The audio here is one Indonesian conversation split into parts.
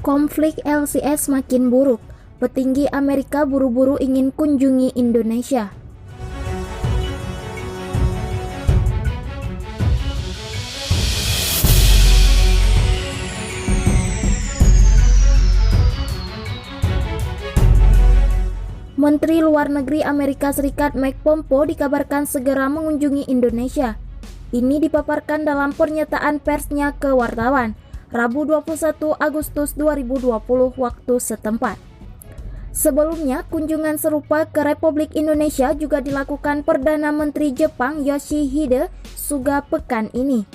Konflik LCS makin buruk. Petinggi Amerika buru-buru ingin kunjungi Indonesia. Menteri Luar Negeri Amerika Serikat Mike Pompeo dikabarkan segera mengunjungi Indonesia. Ini dipaparkan dalam pernyataan persnya ke wartawan Rabu 21 Agustus 2020 waktu setempat. Sebelumnya, kunjungan serupa ke Republik Indonesia juga dilakukan Perdana Menteri Jepang Yoshihide Suga pekan ini.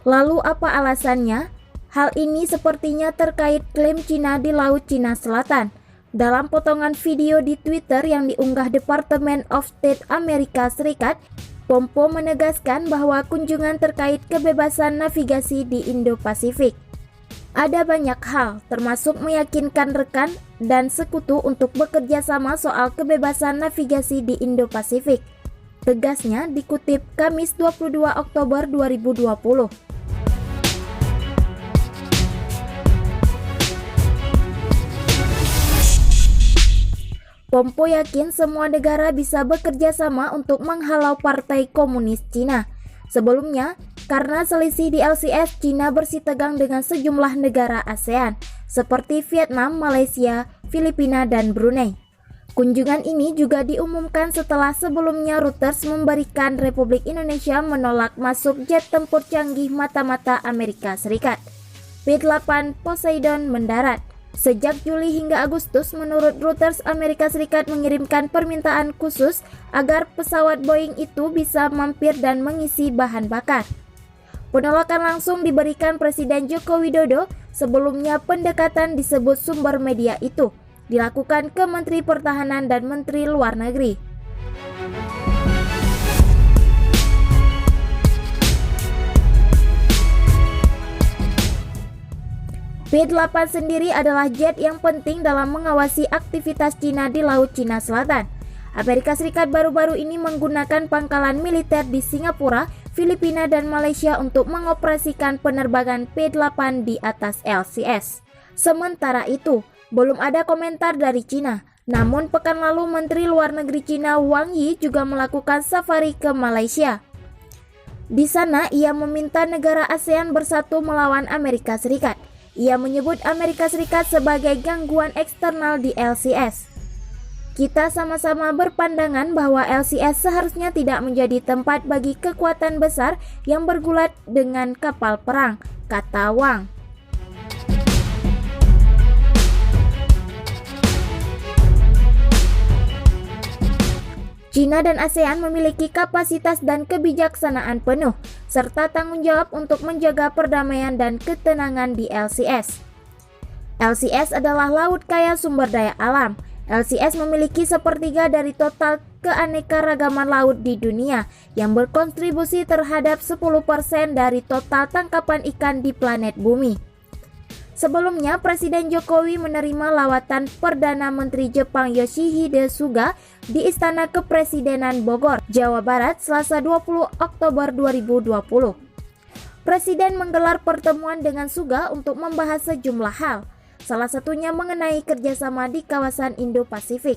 Lalu apa alasannya? Hal ini sepertinya terkait klaim Cina di Laut Cina Selatan. Dalam potongan video di Twitter yang diunggah Department of State Amerika Serikat, Pompeo menegaskan bahwa kunjungan terkait kebebasan navigasi di Indo-Pasifik. Ada banyak hal, termasuk meyakinkan rekan dan sekutu untuk bekerja sama soal kebebasan navigasi di Indo-Pasifik. Tegasnya dikutip Kamis 22 Oktober 2020. Pompeo yakin semua negara bisa bekerja sama untuk menghalau Partai Komunis Cina. Sebelumnya, karena selisih di LCS, Cina bersitegang dengan sejumlah negara ASEAN, seperti Vietnam, Malaysia, Filipina, dan Brunei. Kunjungan ini juga diumumkan setelah sebelumnya Reuters memberikan Republik Indonesia menolak masuk jet tempur canggih mata-mata Amerika Serikat. P-8 Poseidon mendarat. Sejak Juli hingga Agustus, menurut Reuters, Amerika Serikat mengirimkan permintaan khusus agar pesawat Boeing itu bisa mampir dan mengisi bahan bakar. Penolakan langsung diberikan Presiden Joko Widodo. Sebelumnya pendekatan disebut sumber media itu dilakukan ke Menteri Pertahanan dan Menteri Luar Negeri. P-8 sendiri adalah jet yang penting dalam mengawasi aktivitas Cina di Laut Cina Selatan. Amerika Serikat baru-baru ini menggunakan pangkalan militer di Singapura, Filipina, dan Malaysia untuk mengoperasikan penerbangan P-8 di atas LCS. Sementara itu, belum ada komentar dari Cina. Namun pekan lalu Menteri Luar Negeri Cina Wang Yi juga melakukan safari ke Malaysia. Di sana ia meminta negara ASEAN bersatu melawan Amerika Serikat. Ia menyebut Amerika Serikat sebagai gangguan eksternal di LCS. Kita sama-sama berpandangan bahwa LCS seharusnya tidak menjadi tempat bagi kekuatan besar yang bergulat dengan kapal perang, kata Wang. Cina dan ASEAN memiliki kapasitas dan kebijaksanaan penuh, serta tanggung jawab untuk menjaga perdamaian dan ketenangan di LCS. LCS adalah laut kaya sumber daya alam. LCS memiliki sepertiga dari total keanekaragaman laut di dunia, yang berkontribusi terhadap 10% dari total tangkapan ikan di planet bumi. Sebelumnya, Presiden Jokowi menerima lawatan Perdana Menteri Jepang Yoshihide Suga di Istana Kepresidenan Bogor, Jawa Barat, Selasa 20 Oktober 2020. Presiden menggelar pertemuan dengan Suga untuk membahas sejumlah hal, salah satunya mengenai kerjasama di kawasan Indo-Pasifik.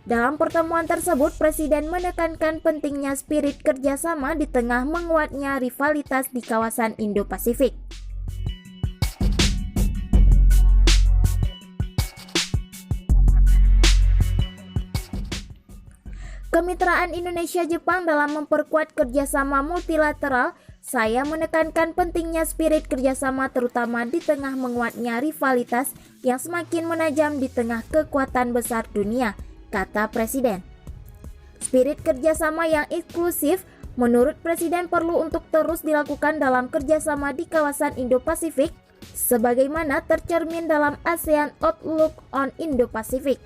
Dalam pertemuan tersebut, Presiden menekankan pentingnya spirit kerjasama di tengah menguatnya rivalitas di kawasan Indo-Pasifik. Kemitraan Indonesia-Jepang dalam memperkuat kerjasama multilateral. Saya menekankan pentingnya spirit kerjasama terutama di tengah menguatnya rivalitas yang semakin menajam di tengah kekuatan besar dunia, kata Presiden. Spirit kerjasama yang inklusif menurut Presiden perlu untuk terus dilakukan dalam kerjasama di kawasan Indo-Pasifik, sebagaimana tercermin dalam ASEAN Outlook on Indo-Pacific.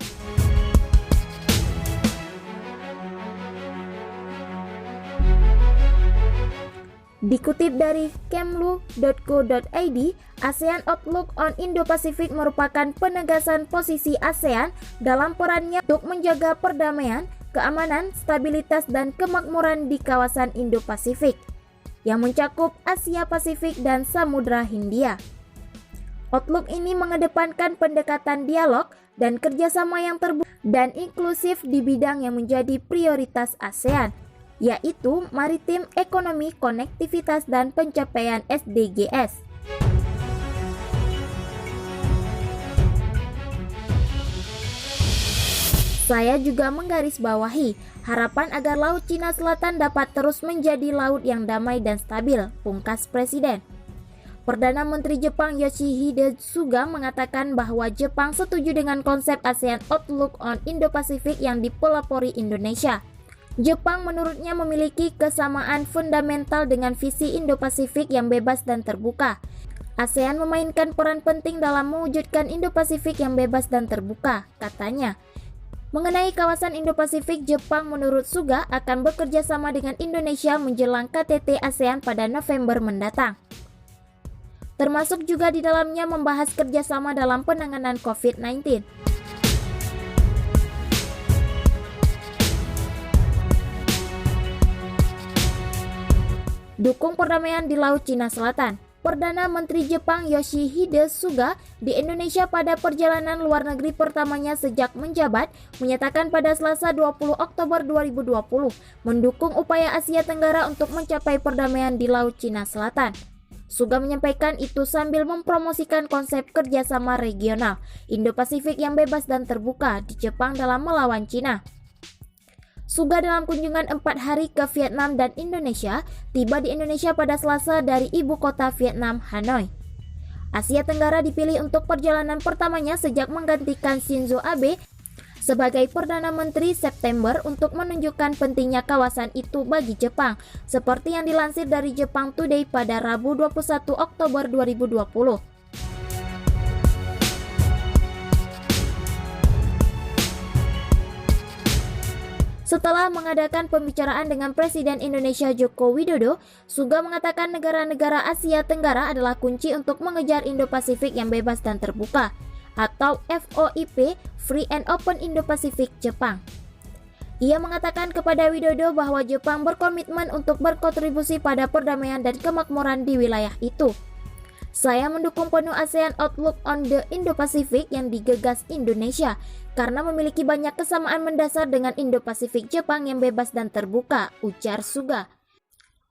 Dikutip dari kemlu.co.id, ASEAN Outlook on Indo-Pasifik merupakan penegasan posisi ASEAN dalam perannya untuk menjaga perdamaian, keamanan, stabilitas, dan kemakmuran di kawasan Indo-Pasifik yang mencakup Asia Pasifik dan Samudra Hindia. Outlook ini mengedepankan pendekatan dialog dan kerjasama yang terbuka dan inklusif di bidang yang menjadi prioritas ASEAN, yaitu maritim, ekonomi, konektivitas, dan pencapaian SDGs. Saya juga menggarisbawahi harapan agar Laut Cina Selatan dapat terus menjadi laut yang damai dan stabil, pungkas Presiden. Perdana Menteri Jepang Yoshihide Suga mengatakan bahwa Jepang setuju dengan konsep ASEAN Outlook on Indo-Pasifik yang dipelopori Indonesia. Jepang menurutnya memiliki kesamaan fundamental dengan visi Indo-Pasifik yang bebas dan terbuka. ASEAN memainkan peran penting dalam mewujudkan Indo-Pasifik yang bebas dan terbuka, katanya. Mengenai kawasan Indo-Pasifik, Jepang menurut Suga akan bekerja sama dengan Indonesia menjelang KTT ASEAN pada November mendatang. Termasuk juga di dalamnya membahas kerjasama dalam penanganan COVID-19. Dukung perdamaian di Laut Cina Selatan. Perdana Menteri Jepang Yoshihide Suga di Indonesia pada perjalanan luar negeri pertamanya sejak menjabat menyatakan pada Selasa 20 Oktober 2020 mendukung upaya Asia Tenggara untuk mencapai perdamaian di Laut Cina Selatan. Suga menyampaikan itu sambil mempromosikan konsep kerjasama regional Indo-Pasifik yang bebas dan terbuka di Jepang dalam melawan Cina. Suga dalam kunjungan 4 hari ke Vietnam dan Indonesia, tiba di Indonesia pada Selasa dari ibu kota Vietnam, Hanoi. Asia Tenggara dipilih untuk perjalanan pertamanya sejak menggantikan Shinzo Abe sebagai Perdana Menteri September untuk menunjukkan pentingnya kawasan itu bagi Jepang, seperti yang dilansir dari Jepang Today pada Rabu 21 Oktober 2020. Setelah mengadakan pembicaraan dengan Presiden Indonesia Joko Widodo, Suga mengatakan negara-negara Asia Tenggara adalah kunci untuk mengejar Indo-Pasifik yang bebas dan terbuka, atau FOIP, Free and Open Indo-Pacific Jepang. Ia mengatakan kepada Widodo bahwa Jepang berkomitmen untuk berkontribusi pada perdamaian dan kemakmuran di wilayah itu. Saya mendukung penuh ASEAN Outlook on the Indo-Pacific yang digagas Indonesia karena memiliki banyak kesamaan mendasar dengan Indo-Pasifik Jepang yang bebas dan terbuka, ujar Suga.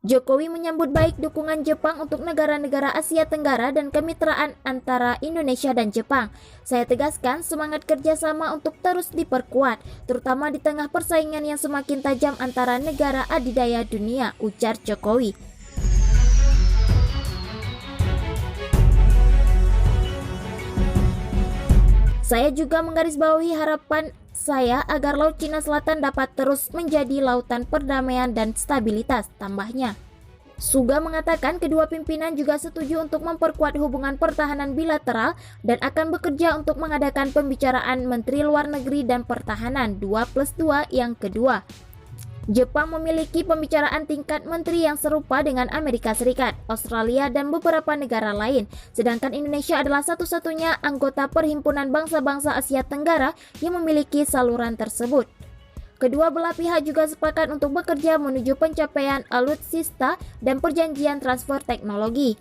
Jokowi menyambut baik dukungan Jepang untuk negara-negara Asia Tenggara dan kemitraan antara Indonesia dan Jepang. Saya tegaskan semangat kerjasama untuk terus diperkuat, terutama di tengah persaingan yang semakin tajam antara negara adidaya dunia, ujar Jokowi. Saya juga menggarisbawahi harapan saya agar Laut Cina Selatan dapat terus menjadi lautan perdamaian dan stabilitas, tambahnya. Suga mengatakan kedua pimpinan juga setuju untuk memperkuat hubungan pertahanan bilateral dan akan bekerja untuk mengadakan pembicaraan Menteri Luar Negeri dan Pertahanan 2+2 yang kedua. Jepang memiliki pembicaraan tingkat menteri yang serupa dengan Amerika Serikat, Australia, dan beberapa negara lain, sedangkan Indonesia adalah satu-satunya anggota Perhimpunan Bangsa-Bangsa Asia Tenggara yang memiliki saluran tersebut. Kedua belah pihak juga sepakat untuk bekerja menuju pencapaian alutsista dan perjanjian transfer teknologi.